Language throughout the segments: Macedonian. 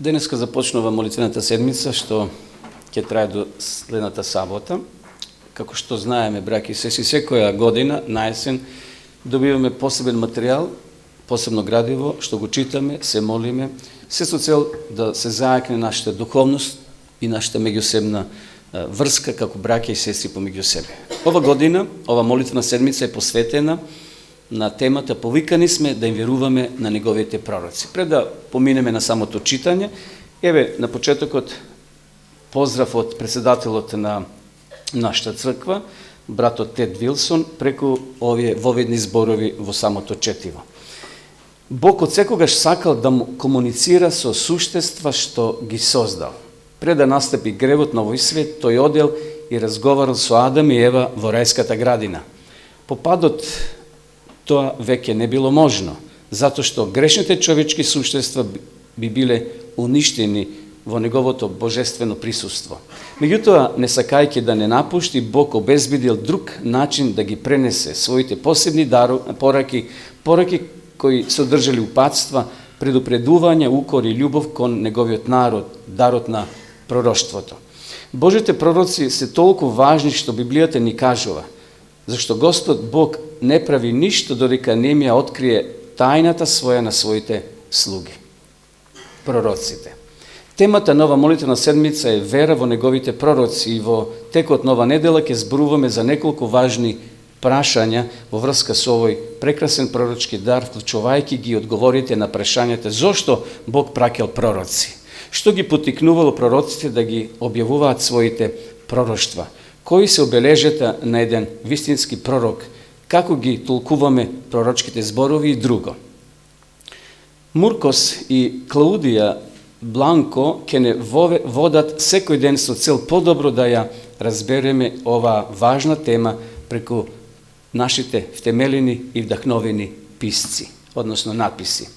Денеска започнува молитвената седмица, што ќе трае до следната сабота. Како што знаеме, браќи и сестри, секоја година на есен добиваме посебен материјал, посебно градиво, што го читаме, се молиме, се со цел да се зајакне нашата духовност и нашата меѓусебна врска како браќа и сестри помеѓу себе. Ова година, ова молитвена седмица е посветена на темата "Повикани сме да им веруваме на неговите пророци". Пред да поминеме на самото читање, еве на почетокот поздрав од председателот на нашата црква, братот Тед Вилсон, преку овие воведни зборови во самото четиво. Бог од секогаш сакал да му комуницира со суштества што ги создал. Пред да настапи гревот на овој свет, тој одел и разговарал со Адам и Ева во рајската градина. По падот тоа веќе не било можно, затоа што грешните човечки суштества би биле уништени во неговото божествено присуство. Меѓутоа, не сакајќи да не напушти, Бог обезбедил друг начин да ги пренесе своите посебни пораки кои содржали упатства, предупредување, укор и љубов кон неговиот народ, дарот на пророштвото. Божите пророци се толку важни што Библијата ни кажува, зашто Господ Бог не прави ништо додека не ми ја открие тајната своја на своите слуги, пророците. Темата на ова молитвена седмица е вера во неговите пророци и во текот на ова недела ќе зборуваме за неколку важни прашања во врска со овој прекрасен пророчки дар, вклучувајќи ги одговорите на прашањата зошто Бог праќал пророци, што ги потикнувало пророците да ги објавуваат своите пророштва, кои се обележата на еден вистински пророк, како ги толкуваме пророчките зборови и друго. Муркос и Клаудија Бланко ќе не водат секој ден со цел подобро да ја разбереме оваа важна тема преку нашите втемелени и вдахновени писци, односно надписи.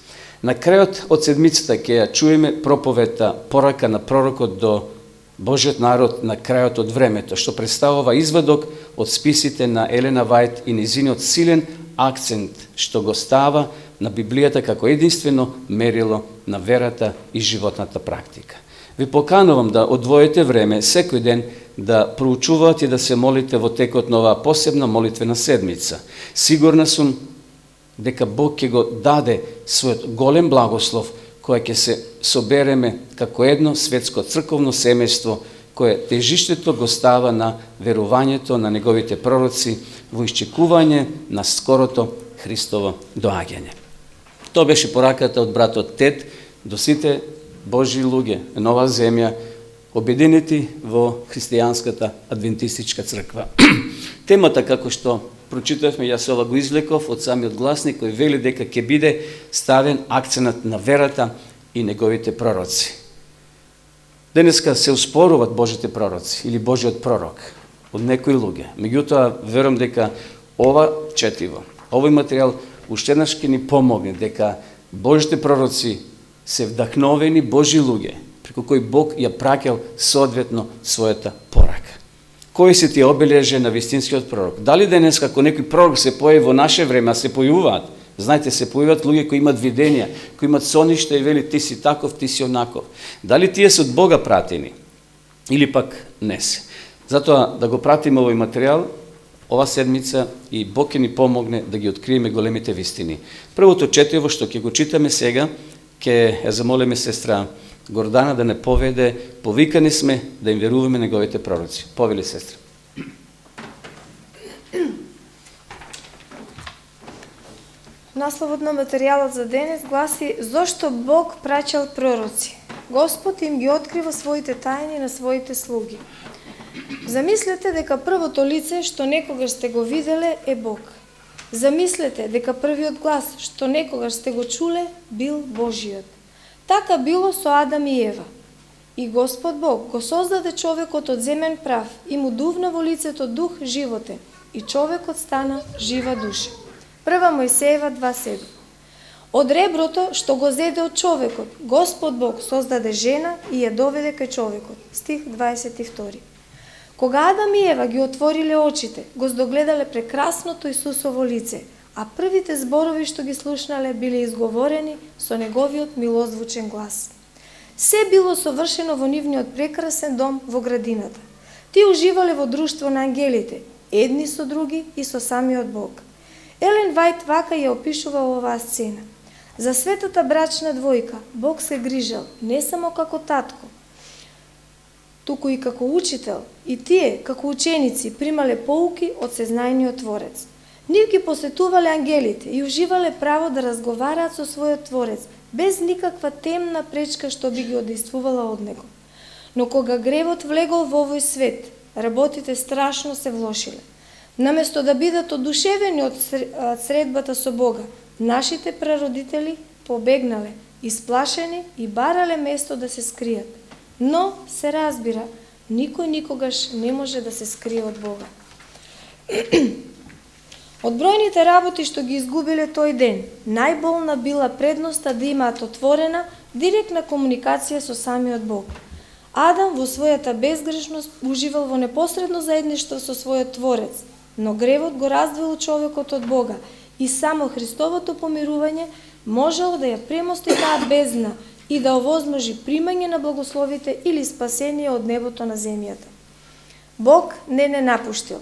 На крајот од седмицата ќе ја чуеме проповета "Порака на пророкот до Божиот народ на крајот од времето", што представува извадок од списите на Елена Вајт и низиниот силен акцент што го става на Библијата како единствено мерило на верата и животната практика. Ви поканувам да одвоите време секој ден да проучувате и да се молите во текот на оваа посебна молитвена седмица. Сигурна сум дека Бог ќе го даде својот голем благослов, кој ќе се собереме како едно светско црковно семејство, кое тежиштето го става на верувањето на неговите пророци во исчекување на скорото Христово доаѓање. Тоа беше пораката од братот Тед до сите Божји луѓе на оваа земја, обединети во христијанската адвентистичка црква. Темата, како што прочитавме, јас ова го извлеков од самиот гласник, кој вели дека ќе биде ставен акценат на верата и неговите пророци. Денеска се успоруваат Божите пророци или Божиот пророк од некои луѓе. Меѓутоа, верувам дека ова четиво, овој материјал уште еднаш ќе ни помогне дека Божите пророци се вдахновени Божи луѓе, преку кои Бог ја праќал соодветно својата порака. Кои се тие обележи на вистинскиот пророк? Дали денес како некој пророк се појави во наше време, а се појуваат? Знаете, се појаваат луѓе кои имат видења, кои имат соништа и вели ти си таков, ти си онаков. Дали тие се од Бога пратени или пак не се? Затоа да го пратиме овој материјал ова седмица и Бог ќе ни помогне да ги откриеме големите вистини. Првото четиво што ќе го читаме сега, ќе ја замолиме сестра Гордана да не поведе "Повикани сме да им веруваме неговите пророци". Повели сестра. Насловот на материјалот за денес гласи "Зошто Бог праќал пророци? Господ им ги открива своите тајни на своите слуги". Замислете дека првото лице што некогаш сте го виделе е Бог. Замислете дека првиот глас што некогаш сте го чуле бил Божиот. Така било со Адам и Ева. И Господ Бог го создаде човекот од земен прав и му дувна во лицето дух животен, и човекот стана жива душа. 1 Мојсеева 2:7. Од реброто што го зеде од човекот, Господ Бог создаде жена и ја доведе кај човекот. Стих 22. Кога Адам и Ева ги отвориле очите, го здогледале прекрасното Исусово лице, а првите зборови што ги слушнале биле изговорени со неговиот милозвучен глас. Се било совршено во нивниот прекрасен дом во градината. Тие уживале во друштво на ангелите, едни со други и со самиот Бог. Елен Вајт вака ја опишува оваа сцена. За светата брачна двојка Бог се грижал не само како татко, туку и како учител, и тие, како ученици, примале поуки од сезнајниот Творец. Нив ги посетувале ангелите и уживале право да разговараат со својот Творец, без никаква темна пречка што би ги одействувала од него. Но кога гревот влегол во овој свет, работите страшно се влошиле. Наместо да бидат одушевени од средбата со Бога, нашите прародители побегнале, исплашени и барале место да се скријат. Но, се разбира, никој никогаш не може да се скрие од Бога. Од бројните работи што ги изгубиле тој ден, најболна била предноста да имаат отворена, директна комуникација со самиот Бог. Адам во својата безгрешност уживал во непосредно заедништво со својот Творец, но гревот го раздвоил човекот од Бога и само Христовото помирување можело да ја премости таа бездна и да овозможи примање на благословите или спасение од небото на земјата. Бог не напуштил.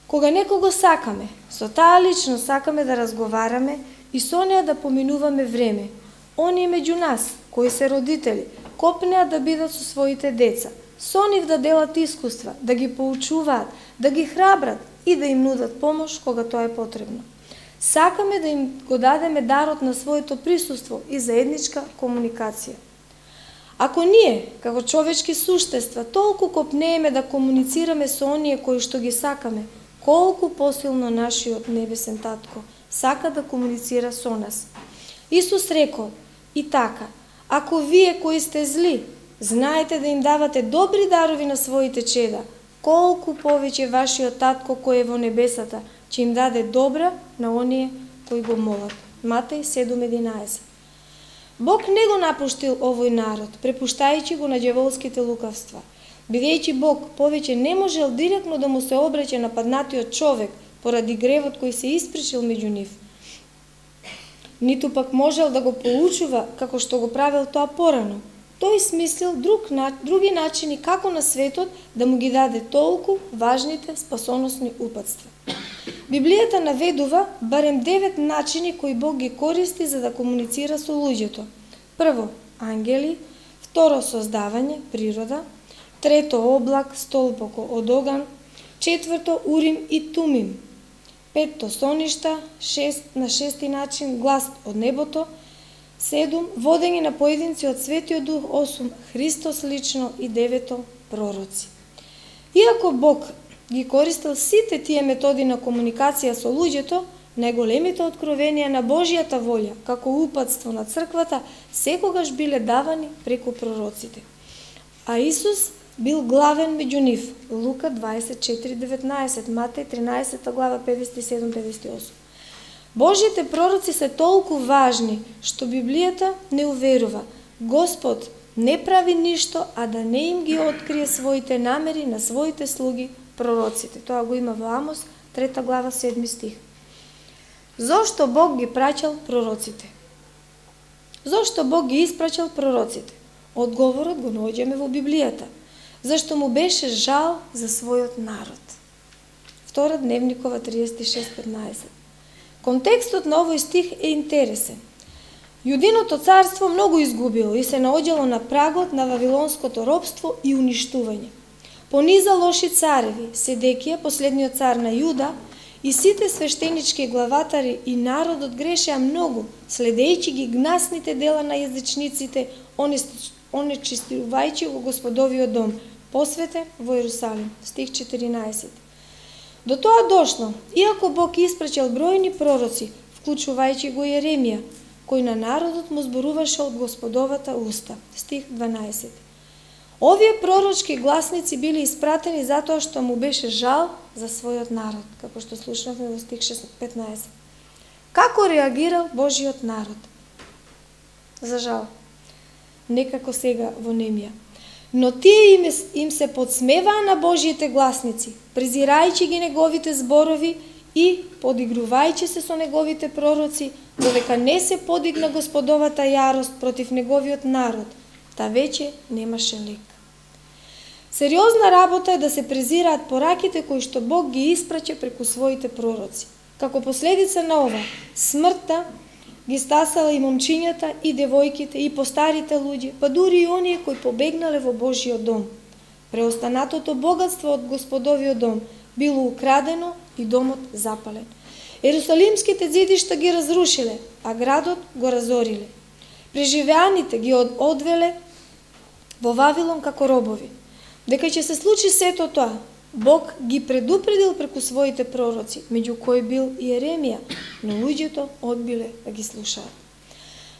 Кога некого сакаме, со таа лично сакаме да разговараме и со неа да поминуваме време, оние меѓу нас, кои се родители, копнеа да бидат со своите деца, со нив да делат искуства, да ги поучуваат, да ги храбрат и да им нудат помош кога тоа е потребно. Сакаме да им го дадеме дарот на своето присуство и заедничка комуникација. Ако ние, како човечки суштества, толку копнееме да комуницираме со оние кои што ги сакаме, колку посилно нашиот небесен татко сака да комуницира со нас. Исус рекол и така: ако вие кои сте зли, знаете да им давате добри дарови на своите чеда, колку повеќе вашиот татко кој е во небесата ќе им даде добра на оние кои го молат. Матеј 7:11. Бог не го напуштил овој народ, препуштајќи го на ѓаволските лукавства. Бидејќи Бог повеќе не можел директно да му се обраќа на паднатиот човек поради гревот кој се испречил меѓу нив. Ниту пак можел да го поучува како што го правил тоа порано. Тој смислил други начини како на светот да му ги даде толку важните спасоносни упатства. Библијата наведува барем 9 начини кои Бог ги користи за да комуницира со луѓето. Прво, ангели; второ, создавање, природа; трето, облак, столб од оган; четврто, Урим и Тумим; петто, соништа; на шести начин, глас од небото; 7. Водење на поединци од Светиот Дух; 8. Христос лично; и 9. Пророци. Иако Бог ги користил сите тие методи на комуникација со луѓето, најголемите откровенија на Божјата волја, како упатство на црквата, секогаш биле давани преку пророците. А Исус бил главен меѓу нив. Лука 24:19, Матеј 13 глава 57-58. Божјите пророци се толку важни, што Библијата не уверува. Господ не прави ништо, а да не им ги открие своите намери на своите слуги, пророците. Тоа го има во Амос, 3 глава, 7 стих. Зошто Бог ги праќал пророците? Зошто Бог ги испраќал пророците? Одговорот го наоѓаме во Библијата. Зашто му беше жал за својот народ. Втора Дневникова 36:15. Контекстот на овој стих е интересен. Јудиното царство многу изгубило и се наоѓало на прагот на вавилонското робство и уништување. Пониза лоши цареви, Седекија, последниот цар на Јуда, и сите свештенички главатари и народот грешеа многу, следејќи ги гнасните дела на јазичниците, онечистувајќи го Господовиот дом, посветен во Јерусалим. Стих 14. До тоа дошло, иако Бог испраќал бројни пророци, вклучувајќи го Јеремија, кој на народот му зборуваше од Господовата уста. Стих 12. Овие пророчки гласници били испратени затоа што му беше жал за својот народ, како што слушнавме во стих 15. Како реагирал Божиот народ? За жал. Некако сега во Немија. Но тие им се подсмеваа на Божиите гласници, презирајќи ги неговите зборови и подигрувајќи се со неговите пророци, додека не се подигна Господовата јарост против неговиот народ, та веќе немаше лек. Сериозна работа е да се презираат пораките кои што Бог ги испраќа преку своите пророци. Како последица на ова, смртта ги стасала и момчињата, и девојките, и постарите луѓе, па дури и оние кои побегнале во Божиот дом. Преостанатото богатство од Господовиот дом било украдено и домот запален. Ерусалимските зидишта ги разрушиле, а градот го разориле. Преживеаните ги одвеле во Вавилон како робови. Дека ќе се случи сето тоа, Бог ги предупредил преку своите пророци, меѓу кои бил и Еремија, но луѓето одбиле да ги слушаат.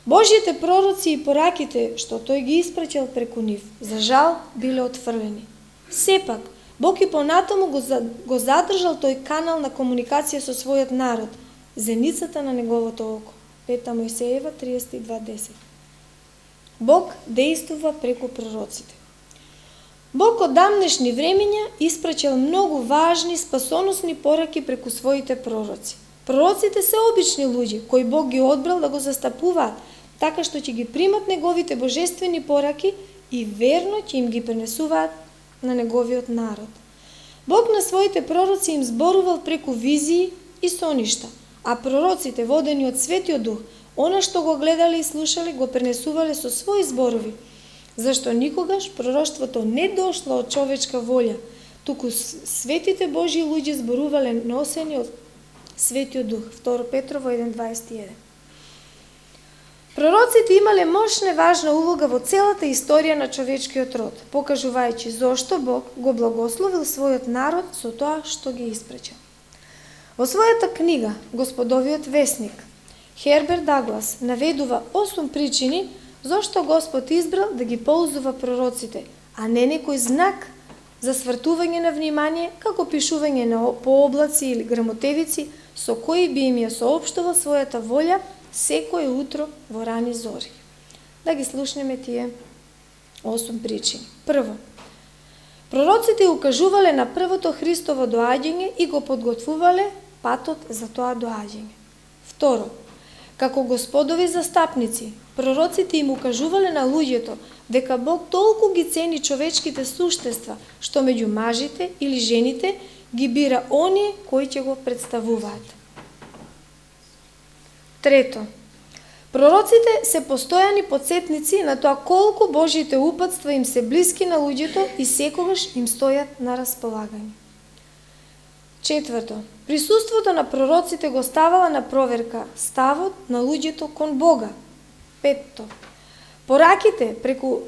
Божјите пророци и пораките што тој ги испраќал преку нив, за жал биле отфрлени. Сепак, Бог и понатаму го задржал тој канал на комуникација со својот народ, зеницата на неговото око. 5 Мојсеева 32:10. Бог действува преку пророците. Бог од дамнешни времења испраќал многу важни спасоносни пораки преку своите пророци. Пророците се обични луѓе кои Бог ги одбрал да го застапуваат, така што ќе ги примат неговите божествени пораки и верно ќе им ги пренесуваат на неговиот народ. Бог на своите пророци им зборувал преку визии и соништа, а пророците водени од Светиот Дух, она што го гледале и слушале, го пренесувале со своји зборови, зашто никогаш пророштвото не дошло од човечка волја, туку светите Божји луѓе зборувале носени од Светиот Дух. 2 Петрово 1:21. Пророците имале мощна и важна улога во целата историја на човечкиот род, покажувајќи зошто Бог го благословил својот народ со тоа што ги испречал. Во својата книга Господовиот весник, Херберт Даглас наведува 8 причини зошто Господ избрал да ги ползува пророците, а не некој знак за свртување на внимание, како пишување по облаци или грамотевици, со кои би им ја соопштувал својата волја секој утро во рани зори. Да ги слушнеме тие 8 причини. Прво, пророците укажувале на првото Христово доаѓање и го подготвувале патот за тоа доаѓање. Второ, како Господови застапници, пророците им укажувале на луѓето дека Бог толку ги цени човечките суштества, што меѓу мажите или жените ги бира оние кои ќе го представуваат. Трето, пророците се постојани потсетници на тоа колку Божите упатства им се блиски на луѓето и секогаш им стојат на располагање. Четврто, присуството на пророците го ставала на проверка ставот на луѓето кон Бога. Петто, пораките преку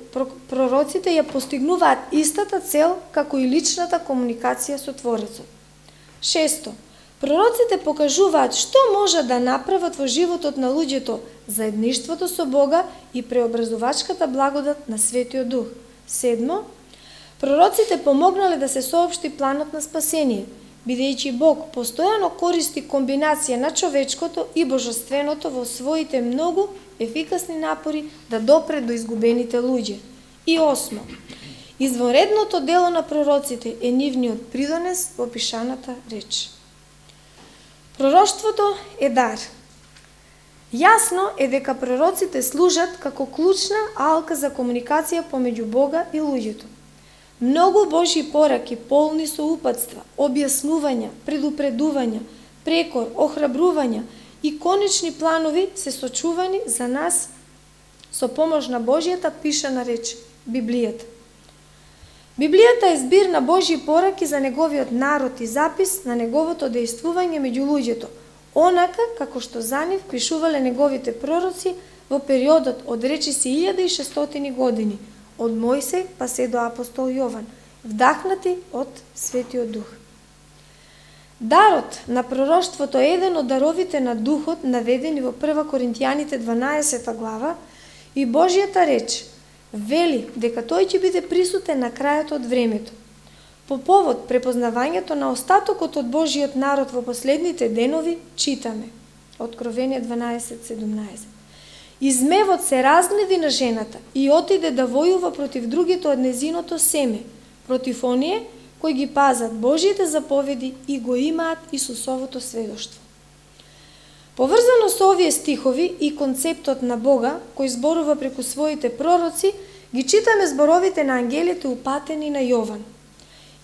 пророците ја постигнуваат истата цел како и личната комуникација со Творецот. Шесто, пророците покажуваат што може да направат во животот на луѓето заедништвото со Бога и преобразувачката благодат на Светиот Дух. Седмо, пророците помогнале да се соопшти планот на спасение, бидејќи Бог постојано користи комбинација на човечкото и божественото во своите многу ефикасни напори да допре до изгубените луѓе. И осмо, извонредното дело на пророците е нивниот придонес во пишаната реч. Пророштвото е дар. Јасно е дека пророците служат како клучна алка за комуникација помеѓу Бога и луѓето. Многу Божји пораки полни со упатства, објаснувања, предупредувања, прекор, охрабрувања и конечни планови се сочувани за нас со помош на Божјата пишана реч, Библијата. Библијата е збир на Божји пораки за неговиот народ и запис на неговото дејствување меѓу луѓето, онака како што за нив пишувале неговите пророци во периодот од речиси 1600 години, од Мојсей па се до апостол Јован, вдахнати од Светиот Дух. Дарот на пророштвото е еден од даровите на Духот наведени во 1 Коринтијаните 12 глава и Божјата реч вели дека тој ќе биде присутен на крајот од времето. По повод препознавањето на остатокот од Божиот народ во последните денови читаме Откровение 12:17. И змевот се разгневи на жената и отиде да војува против другите од незиното семе, против оние кои ги пазат Божјите заповеди и го имаат Исусовото сведоштво. Поврзано со овие стихови и концептот на Бога, кој зборува преку своите пророци, ги читаме зборовите на ангелите упатени на Јован.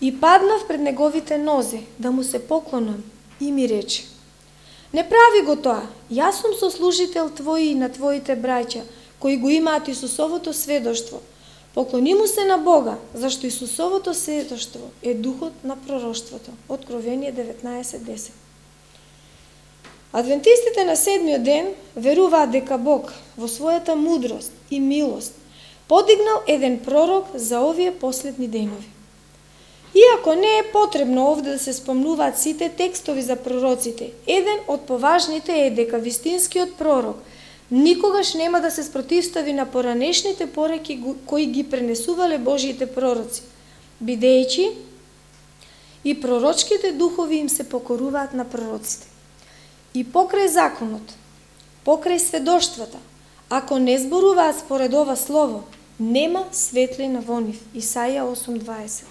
И паднав пред неговите нозе, да му се поклонам, и ми рече: не прави го тоа, јас сум сослужител твој и на твоите браќа, кои го имаат Исусовото сведоштво. Поклони му се на Бога, зашто Исусовото сведоштво е духот на пророштвото. Откровение 19:10. Адвентистите на седмиот ден веруваат дека Бог во својата мудрост и милост подигнал еден пророк за овие последни денови. Иако не е потребно овде да се спомнуваат сите текстови за пророците, еден од поважните е дека вистинскиот пророк никогаш нема да се спротивстави на поранешните пораки кои ги пренесувале Божиите пророци, бидејќи и пророчките духови им се покоруваат на пророците. И покрај законот, покрај сведоштвата, ако не зборуваат според ова слово, нема светлина во нив. Исаија 8:20.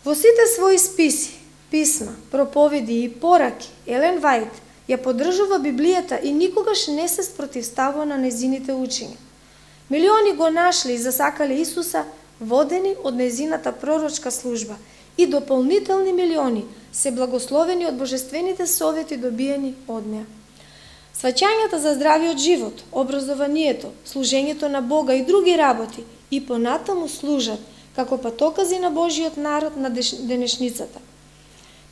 Во сите своји списи, писма, проповеди и пораки, Елен Вајт ја поддржува Библијата и никогаш не се спротивставува на незините учења. Милиони го нашли и засакале Исуса, водени од незината пророчка служба, и дополнителни милиони се благословени од божествените совети добиени од неа. Сваќањата за здравиот живот, образованието, служењето на Бога и други работи и понатаму служат како патокази на Божиот народ на денешницата.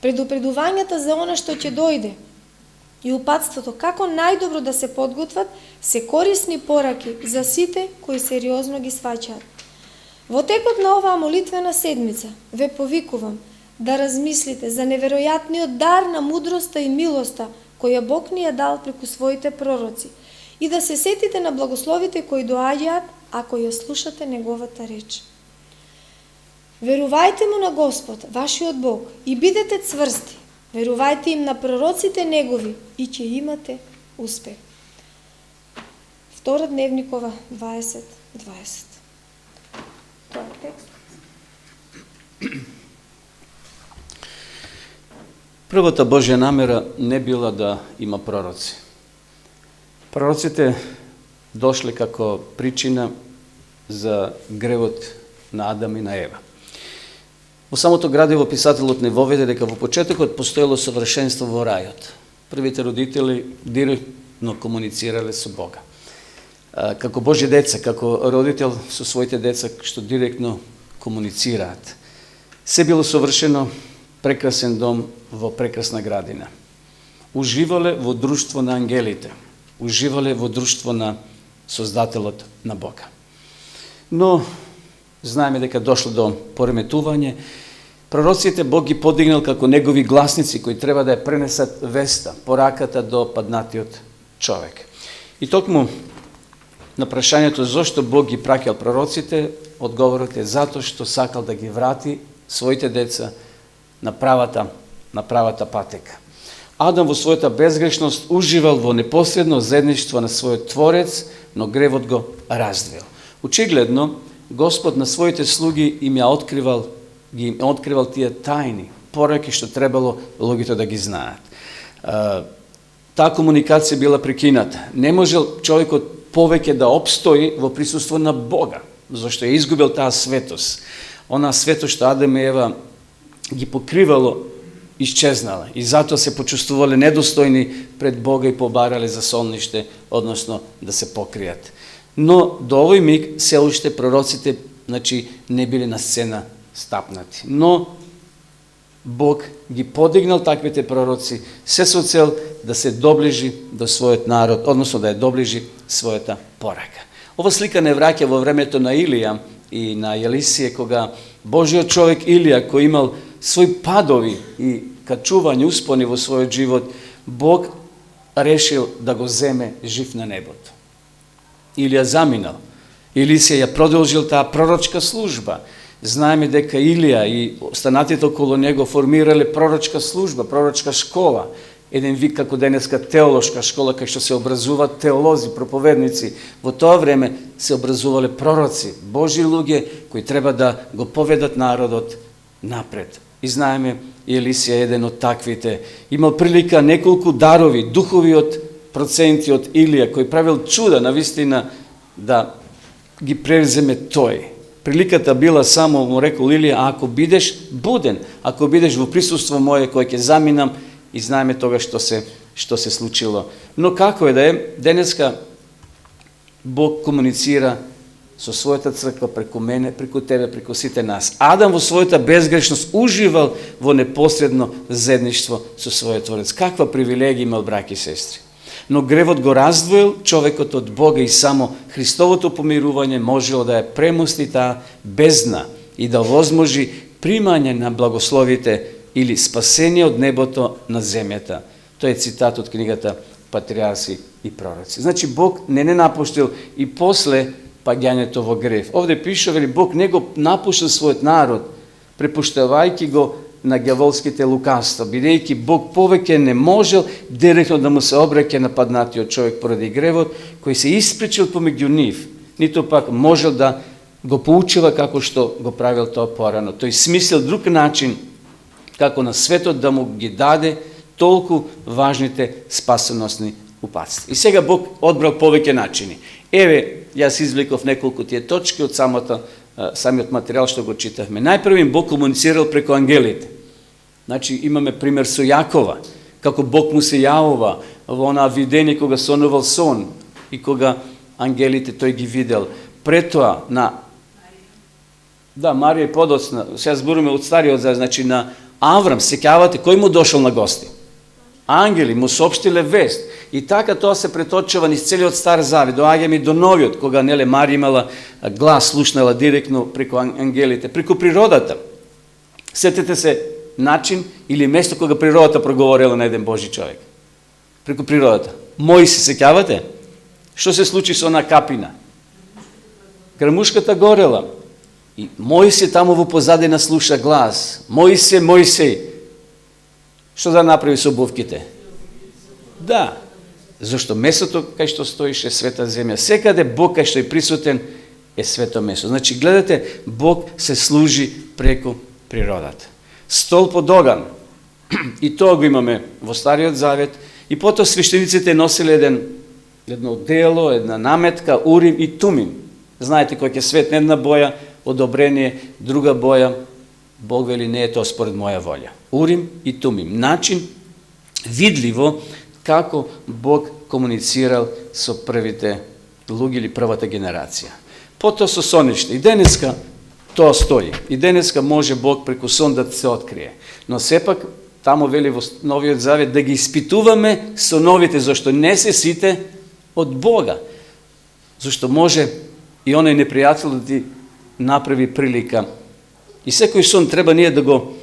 Предупредувањата за она што ќе дојде и упатството како најдобро да се подготват се корисни пораки за сите кои сериозно ги сваќаат. Во текот на оваа молитвена седмица ве повикувам да размислите за неверојатниот дар на мудроста и милоста која Бог ни ја дал преку своите пророци и да се сетите на благословите кои доаѓаат ако ја слушате неговата реч. Верувајте му на Господ, вашиот Бог, и бидете цврсти. Верувајте им на пророците негови и ќе имате успех. Втора Дневникова 20:20. Тоа е текст. Првата Божја намера не била да има пророци. Пророците дошле како причина за гревот на Адам и на Ева. Во самото градиво писателот не воведе дека во почетокот постоело совршенство во рајот. Првите родители директно комуницирале со Бога. Како Божји деца, како родител со своите деца што директно комуницираат. Се било совршено, прекрасен дом во прекрасна градина. Уживале во друштво на ангелите. Уживале во друштво на Создателот на Бога. Но знаеме дека дошло до пореметување. Пророците Бог ги подигнал како негови гласници кои треба да ја пренесат веста, пораката до паднатиот човек. И токму на прашањето зошто Бог ги праќал пророците, одговорот е затоа што сакал да ги врати своите деца на правата патека. Адам во својата безгрешност уживал во непосредно заедништво на својот Творец, но гревот го раздвил. Очигледно, Господ на своите слуги им откривал тие тајни, пораки што требало луѓето да ги знаат. Таа комуникација била прекината. Не можел човекот повеќе да обстои во присуство на Бога, зашто е изгубил таа светост. Она светост што Адам и Ева ги покривало, исчезнала. И затоа се почувствувале недостојни пред Бога и побарале за солниште, односно да се покријат. Но до овој миг се уште пророците, не биле на сцена стапнати. Но Бог ги подигнал таквите пророци се со цел да се доближи до својот народ, односно да ја доближи својата порака. Ова слика не враќа во времето на Илија и на Елисија, кога Божиот човек Илија, кој имал своји падови и качување, успони во својот живот, Бог решил да го земе жив на небото. Илија заминал. Елисија ја продолжил таа пророчка служба. Знаеме дека Илија и останатите околу него формирале пророчка служба, пророчка школа, еден вид како денеска теолошка школа, кај што се образуваат теолози, проповедници. Во тоа време се образувале пророци, Божји луѓе кои треба да го поведат народот напред. И знаеме, Елисија е еден од таквите. Имал прилика неколку дарови, духовиот проценти од Илија, кој правил чуда, навистина, да ги превземе тој. Приликата била само, му рекол Илија, ако бидеш буден, ако бидеш во присуство мое кој ќе заминам, и знаеме тога што се случило. Но како е да е, денеска Бог комуницира со својата црква преку мене, преку тебе, преку сите нас. Адам во својата безгрешност уживал во непосредно заедништво со својот Творец. Каква привилегија имал, браќи и сестри. Но гревот го раздвоил човекот од Бога и само Христовото помирување можело да ја премости таа бездна и да возможи примање на благословите или спасение од небото на земјата. Тој е цитат од книгата Патриарси и пророци. Значи Бог не напуштил и после паѓањето во грев. Овде пише, вели, Бог не го напуштил својот народ, препуштавајќи го на ѓаволските лукавства, бидејќи Бог повеќе не можел директно да му се обраќа на паднатиот човек поради гревот, кој се испречил помеѓу нив, ниту пак можел да го поучува како што го правил тоа порано. Тој смислил друг начин како на светот да му ги даде толку важните спасоносни упатства. И сега Бог одбрал повеќе начини. Еве, јас извлеков неколку тие точки од самиот материјал што го читавме. Најпрво Бог комуницирал преку ангелите. Значи имаме пример со Јакова, како Бог му се јавува во онаа видење кога сонувал сон и кога ангелите тој ги видел. Претоа на Марија и подоцна, сега зборуваме од Стариот Завет, значи на Аврам, сеќавате, кој му дошол на гости? Ангели му соопштиле вест. И така тоа се преточува низ целиот Стар Завет, доаѓаме до Новиот, кога Марија имала глас, слушнала директно преку ангелите, преку природата. Сетете се начин или место кога природата проговорила на еден Божи човек. Преку природата. Мојси, сеќавате? Што се случи со она капина? Грмушката горела. И Мојсе таму во позадина слуша глас. Мојсе, Мојсе. Што да направи со обувките? Да. Зашто местото кај што стоише света земја, секаде Бог кај што е присутен е свето место. Значи, гледате, Бог се служи преку природата. Столб од оган. И тоа го имаме во Стариот Завет. И потоа свештениците носиле едно дело, една наметка, Урим и Тумим. Знаете, кој ќе светне една боја, одобрение, друга боја, Бог вели, не е тоа според моја волја. Урим и Тумим. Начин видливо како Бог комуницирал со првите луѓе или првата генерација. Потоа со сониште. И денеска тоа стои. И денеска може Бог преку сон да се открие. Но сепак, тамо вели во Новиот Завет, да ги испитуваме соновите, зашто не се сите од Бога. Зашто може и оној непријател да ти направи прилика. И секој сон треба ние да го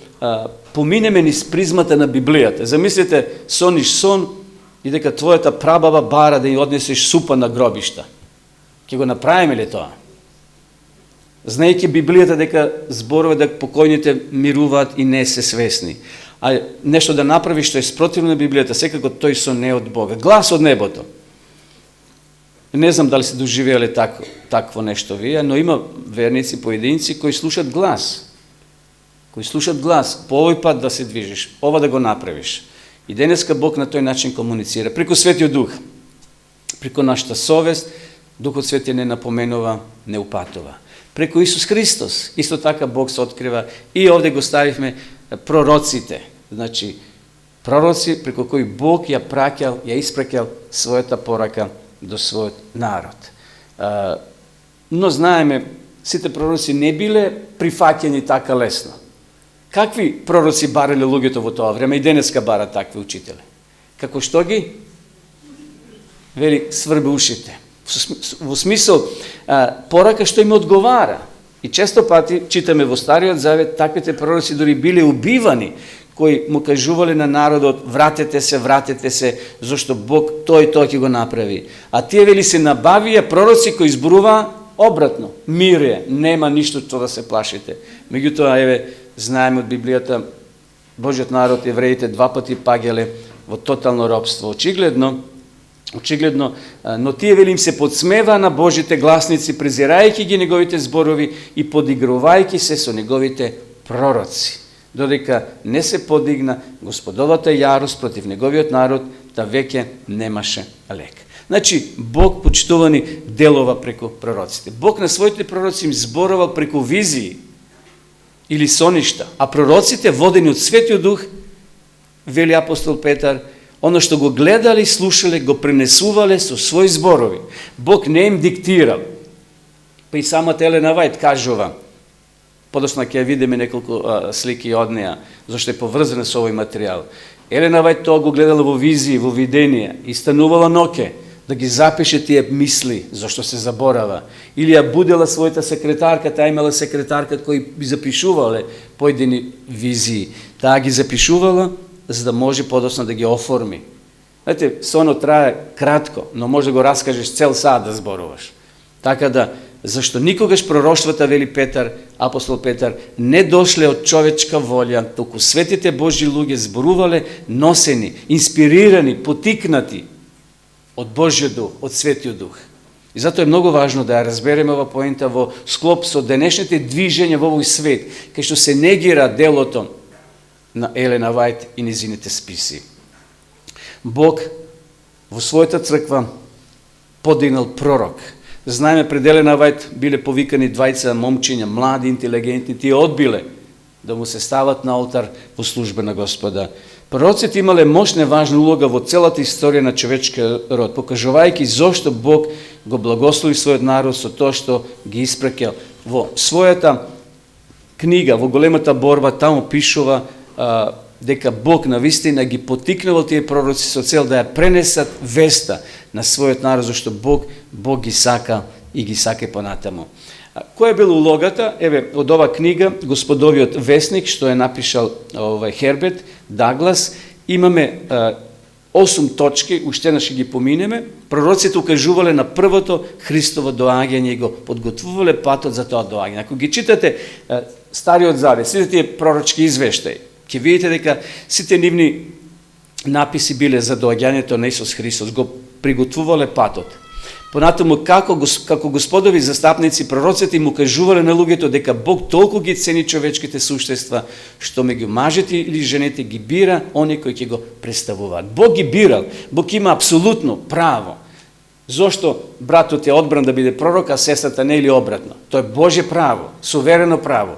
поминеме низ призмата на Библијата. Замислите, сониш сон и дека твојата прабаба бара да ја однесеш супа на гробишта. Ќе го направиме ли тоа? Знаејќи Библијата дека зборува дека покојните мируваат и не се свесни. А нешто да направиш што е спротивно на Библијата, секако тој сон не е од Бога. Глас од небото. Не знам дали се доживеале такво нешто вие, но има верници, поединци кои слушат глас. Кои слушат глас, по овој пат да се движиш, ова да го направиш. И денеска Бог на тој начин комуницира. Преку Светиот Дух, преку нашата совест, Духот Свети не напоменува, не упатува. Преку Исус Христос, исто така Бог се открива. И овде го ставивме пророците. Значи, пророци преку кои Бог ја праќал, ја испраќал својата порака до својот народ. Но знаеме, сите пророци не биле прифаќани така лесно. Какви пророци барале луѓето во тоа време и денеска барат такви учители? Како што ги? Вели, сврби ушите. Во смисол, порака што им одговара. И често пати читаме во Стариот Завет, таквите пророци дори биле убивани, кои му кажувале на народот, вратете се, зашто Бог тој ќе го направи. А тие вели се набавија пророци кои изборуваа обратно. Мир е, нема ништо што да се плашите. Меѓутоа, еве, знаеме од Библијата, Божиот народ, евреите, 2 пати паѓале во тотално робство. Очигледно, но тие вели им се подсмеваа на Божите гласници, презирајќи ги неговите зборови и подигрувајќи се со неговите пророци. Додека не се подигна Господовата јарост против неговиот народ, та веќе немаше лек. Значи, Бог, почитувани, делова преку пророците. Бог на своите пророци им зборувал преку визии или соништа, а пророците, водени од Светиот Дух, вели апостол Петар, оно што го гледале и слушале, го пренесувале со своји зборови. Бог не им диктирал. Па и самата Елена Вајт кажува, подоцна ќе видиме неколку слики од неа, зашто е поврзана со овој материјал. Елена Вајт тоа го гледала во визии, во виденија и станувала ноќе да ги запише тие мисли, зашто се заборава. Или ја будела својата секретарка, таа имала секретарка кој би запишувале поедини визии. Таа ги запишувала за да може подоцна да ги оформи. Знаете, соно трае кратко, но може да го раскажеш цел саат да зборуваш. Така да, зашто никогаш пророштвата, вели Петар, апостол Петар, не дошле од човечка волја, толку светите Божји луѓе зборувале носени, инспирирани, потикнати од Божјиот Дух, од Светиот Дух. И затоа е многу важно да ја разбереме ова поента во склоп со денешните движења во овој свет, кај што се негира делото на Елена Вајт и низините списи. Бог во својата црква подигнал пророк. Знаеме, пред Елена Вајт биле повикани двајца момчиња, млади, интелигентни, тие одбиле да му се стават на олтар во служба на Господа. Пророците имале мощна и важна улога во целата историја на човечкиот род, покажувајќи зошто Бог го благослови својот народ со тоа што ги испрекел. Во својата книга, во големата борба, таму пишува дека Бог навистина ги потикнувал тие пророци со цел да ја пренесат веста на својот народ, зашто Бог ги сака и ги сака понатаму. Која била улогата? Еве, од ова книга, Господовиот вестник, што е напишал Херберт Даглас, имаме 8 точки, уште еднаш ги поминеме. Пророците укажувале на првото Христово доаѓање и го подготвувале патот за тоа доаѓање. Ако ги читате Стариот Завет, сите тие пророчки извештаи, ќе видите дека сите нивни написи биле за доаѓањето на Исус Христос, го приготвувале патот. Понатаму, како Господови застапници, пророците им укажувале на луѓето дека Бог толку ги цени човечките суштества, што меѓу мажите или жените ги бира они кои ќе го представуваат. Бог ги бирал, Бог има апсолутно право. Зошто братот е одбран да биде пророк, а сестрата не или обратно? Тоа е Божје право, суверено право.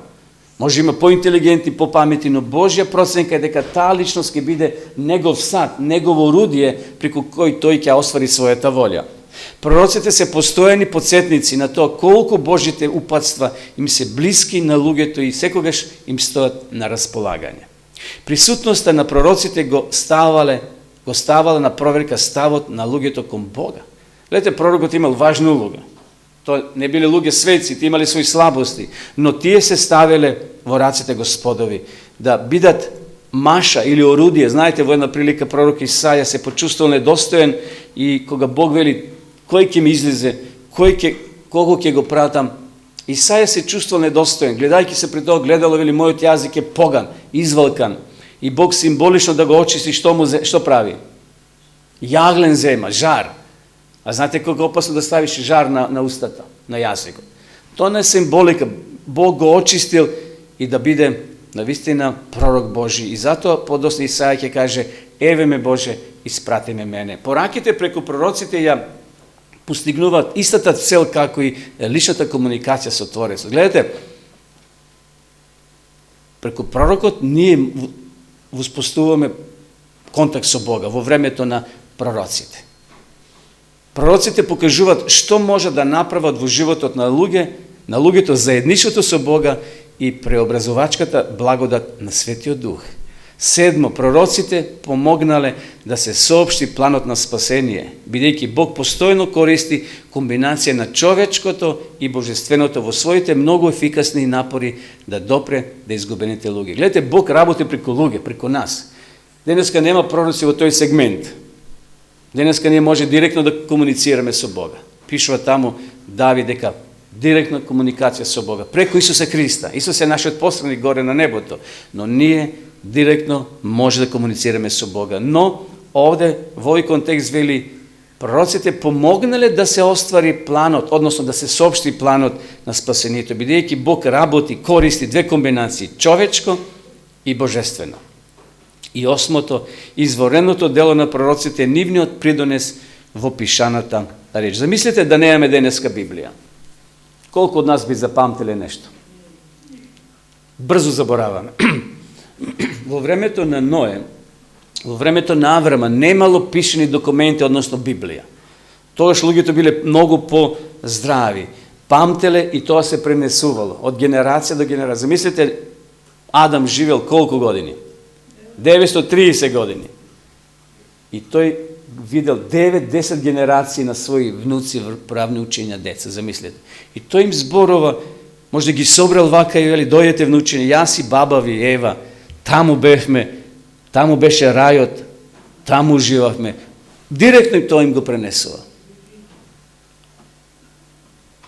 Може има поинтелигентни, попаметни, но Божја проценка е дека таа личност ќе биде негов сад, негово орудие преку кој тој ќе оствари својата волја. Пророците се постојани подсетници на тоа колку Божите упатства им се блиски на луѓето и секогаш им стоят на располагање. Присутноста на пророците го ставала на проверка ставот на луѓето кон Бога. Гледате, пророкот имал важна улога. Тоа не биле луѓе светци, тие имале своји слабости, но тие се ставеле во раците Господови да бидат маша или орудие. Знаете, во една прилика пророк Исаја се почувствувал недостоен и кога Бог вели кој ќе ми излезе, кого ќе го пратам, Исаја се чувствувал недостоен. Гледајќи се при тоа, гледало, вели, мојот јазик е поган, извалкан. И Бог символично да го очисти, што прави? Јаглен зема, жар. А знаете колко опасно да ставиш жар на устата, на јазикот. Тоа не е символика. Бог го очистил и да биде навистина пророк Божи. И затоа подоцна Исаја ќе каже: еве ме Боже, испрати ме мене. Пораките преку пророците ја постигнуваат истата цел како и личната комуникација со Творецот. Гледате, преку пророкот ние воспоставуваме контакт со Бога во времето на пророците. Пророците покажуваат што може да направат во животот на луѓето заедничеството со Бога и преобразувачката благодат на Светиот Дух. 7. Пророците помогнале да се соопшти планот на спасение, бидејќи Бог постојно користи комбинација на човечкото и божественото во своите многу ефикасни напори да допре до изгубените луѓе. Гледате, Бог работи преку луѓе, преку нас. Денеска нема пророци во тој сегмент. Денеска ние може директно да комуницираме со Бога. Пишува таму Давид дека директна комуникација со Бога преку Исуса Христа. Исус е нашиот посланик горе на небото, но ние директно може да комуницираме со Бога. Но овде во овој контекст вели пророците помогнале да се оствари планот, односно да се соопшти планот на спасението, бидејќи Бог работи, користи две комбинации, човечко и божествено. И 8. Извореното дело на пророците е нивниот придонес во пишаната реч. Замислете да немаме денеска Библија. Колку од нас би запамтиле нешто? Брзо забораваме. Во времето на Ное, во времето на Аврама немало пишани документи, односно Библија. Тогаш луѓето биле многу по-здрави. Памтеле и тоа се пренесувало од генерација до генерација. Замислете, Адам живел колку години? 930 години. И тој видел 9-10 генерации на своји внуци правни учења деца, замислете. И тој им зборува, може да ги собрал вака и вели, дојдете внучени, јас и баба ви Ева, таму бевме, таму беше рајот, таму уживавме. Директно и тоа им го пренесува.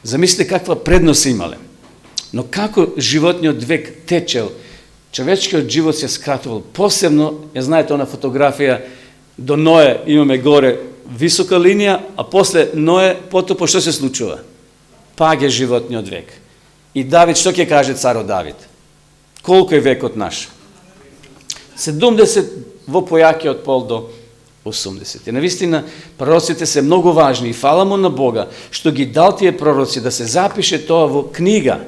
Замислите каква предност имале. Но како животниот век течел, човечкиот живот се скратувал. Посебно, ја знаете она фотографија, до Ное имаме горе висока линија, а после Ное потопо што се случува? Паѓа животниот век. И Давид, што ќе каже царот Давид? Колку е векот наш? 70 во појакиот пол до 80. И навистина, пророците се многу важни и фала му на Бога, што ги дал тие пророци да се запише тоа во книга.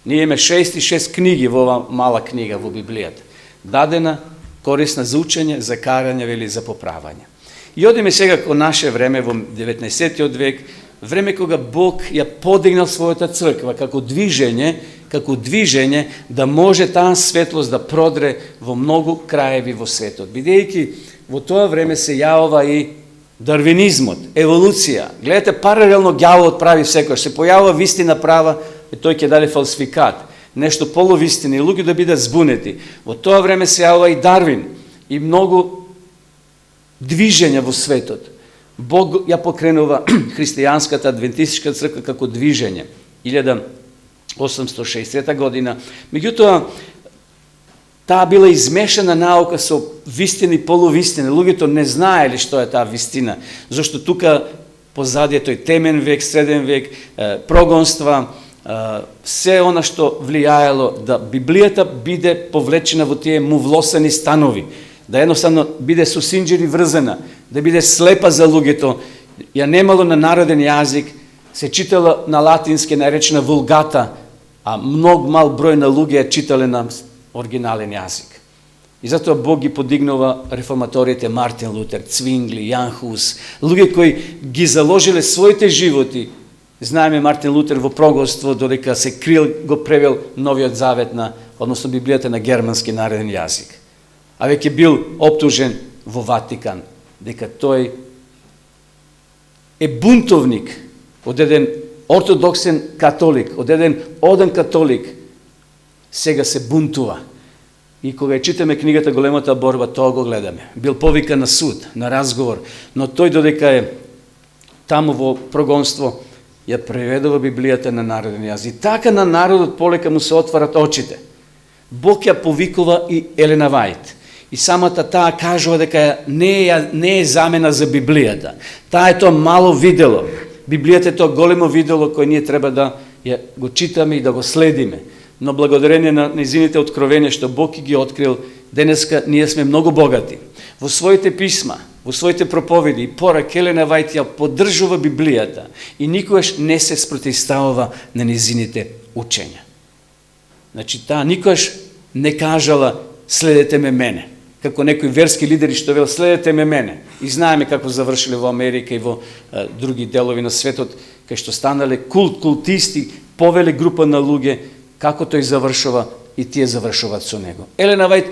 Ние имаме 66 книги во ова мала книга во Библијата. Дадена, корисна за учење, за карање или за поправање. И одиме сега кон наше време во 19. век, време кога Бог ја подигнал својата црква како движење да може таа светлост да продре во многу краеви во светот. Бидејќи во тоа време се јавува и дарвинизмот, еволуција. Гледате, паралелно ѓаволот прави секој, се појавува вистина права, и тој ќе даде фалсификат, нешто полувистина и луѓе да бидат збунети. Во тоа време се јавува и Дарвин и многу движења во светот. Бог ја покренува христијанската адвентистичка црква како движење 1860 година. Меѓутоа, таа била измешана наука со вистина и полувистина. Луѓето не знаеле што е таа вистина, зашто тука позади е тој темен век, среден век, прогонства, се она што влијаело да Библијата биде повлечена во тие мувлосани станови, да едноставно биде со синџири врзана, да биде слепа за луѓето, ја немало на народен јазик, се читала на латински, наречена вулгата, а многу мал број на луѓе ја читале на оригинален јазик. И затоа Бог ги подигнува реформаторите Мартин Лутер, Цвингли, Јан Хус, луѓе кои ги заложиле своите животи. Знаеме Мартин Лутер во прогонство, додека се крил, го превел Новиот Завет на, односно Библијата на германски народен јазик. А веќе бил оптужен во Ватикан, дека тој е бунтовник од еден ортодоксен католик, од еден оден католик, сега се бунтува. И кога ја читаме книгата Големата борба, тоа го гледаме. Бил повикан на суд, на разговор, но тој додека е таму во прогонство, ја преведува Библијата на народен јазик. Така на народот полека му се отварат очите. Бог ја повикува и Елена Вајт. И самата таа кажува дека не е замена за Библијата. Таа е тоа мало видело. Библијата е тоа големо видело кој ние треба да ја го читаме и да го следиме. Но благодарение на нејзините откровенија што Бог ги открил, денеска ние сме многу богати. Во своите писма, во своите проповеди и порак Елена Вајт ја поддржува Библијата и никогаш не се спротивставува на нејзините учења. Значи, таа никогаш не кажала следете ме мене, како некои верски лидери што вел следете ме мене. И знаеме како завршиле во Америка и во други делови на светот, кај што станале култисти, повеле група на луѓе, како тој завршува и тие завршуваат со него. Елена Вајт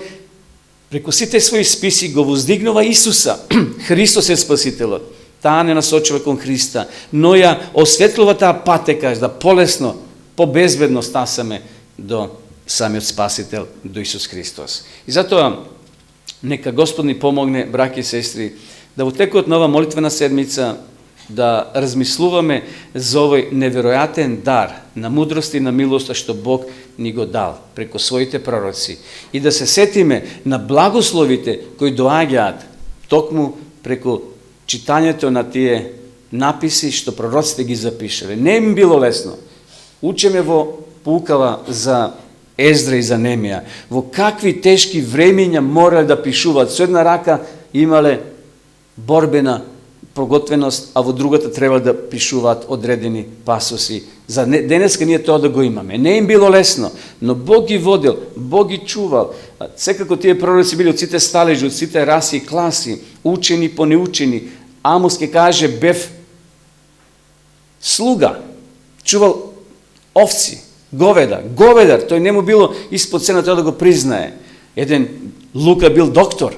преку сите своји списи го воздигнува Исуса. Христос е спасителот. Таа не насочува кон Христа, но ја осветлува таа патека да полесно, побезбедно стасаме до самиот Спасител, до Исус Христос. И затоа, нека Господ ни помогне, браќи и сестри, да во текот на ова молитвена седмица да размислуваме за овој неверојатен дар на мудрост и на милост што Бог ни го дал преку своите пророци и да се сетиме на благословите кои доаѓаат токму преку читањето на тие написи што пророците ги запишале. Не им било лесно. Учеме во поукава за Ездра и за Немија, во какви тешки времења морале да пишуваат. Со една рака имале борбена проготвеност, а во другата треба да пишуваат одредени пасоси. За денеска ние тоа да го имаме. Не им било лесно, но Бог ги водил, Бог ги чувал. Секако тие пророци били од сите сталежи, од сите раси и класи, учени по неучени. Амос ке каже, бев слуга, чувал овци, говедар, тој не му било испод цена тоа да го признае. Еден Лука бил доктор,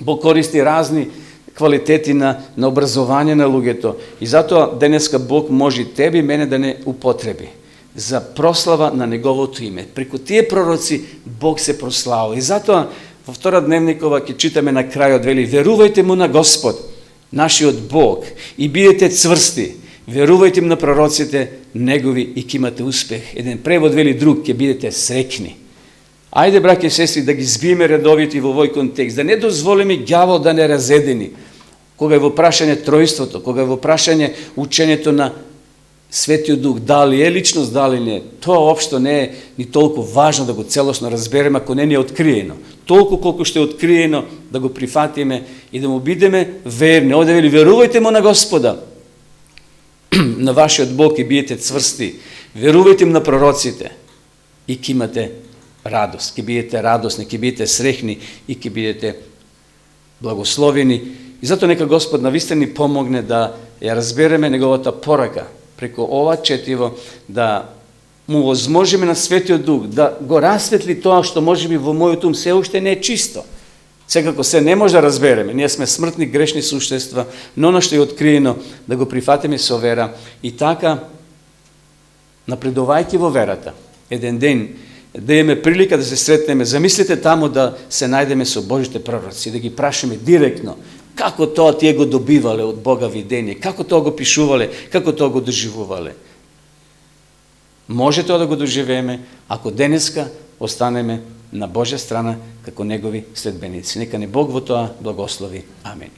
Бог користи разни квалитети на образование на луѓето. И затоа денеска Бог може тебе и мене да не употреби за прослава на Неговото име. Преку тие пророци Бог се прославил. И затоа во втора дневникова ќе читаме на крајот, вели, верувајте му на Господ, нашиот Бог, и бидете цврсти. Верувајте му на пророците Негови и ќе имате успех. Еден превод вели друг, ќе бидете среќни. Ајде, браќи и сестри, да ги збиме редовите во овој контекст, да не дозволиме ѓавол да не разедини. Кога е во прашање тројството, кога е во прашање учењето на Светиот Дух, дали е личност, дали не е, тоа општо не е ни толку важно да го целосно разбереме, ако не ни е откриено. Толку колку што е откриено, да го прифатиме и да му бидеме верни. Овде вели, верувајте му на Господа, на вашиот Бог и бидете цврсти. Верувајте му на пророците и ќе имате радост, ќе бидете радосни, ќе бидете срехни и ќе бидете благословени. И затоа нека Господ навистина ни помогне да ја разбереме Неговата порака преку ова четиво, да му возможиме на Светиот Дух, да го расветли тоа што можеби во мојот ум се уште не е чисто. Секако се не може да разбереме, ние сме смртни, грешни суштества, но оно што е откриено, да го прифатиме со вера и така, напредувајќи во верата, еден ден, да имаме прилика да се сретнеме, замислите таму да се најдеме со Божите пророци, да ги прашаме директно, како тоа тие го добивале од Бога видение, како тоа го пишувале, како тоа го доживувале. Може тоа да го доживееме, ако денеска останеме на Божја страна како Негови следбеници. Нека не Бог во тоа благослови. Амин.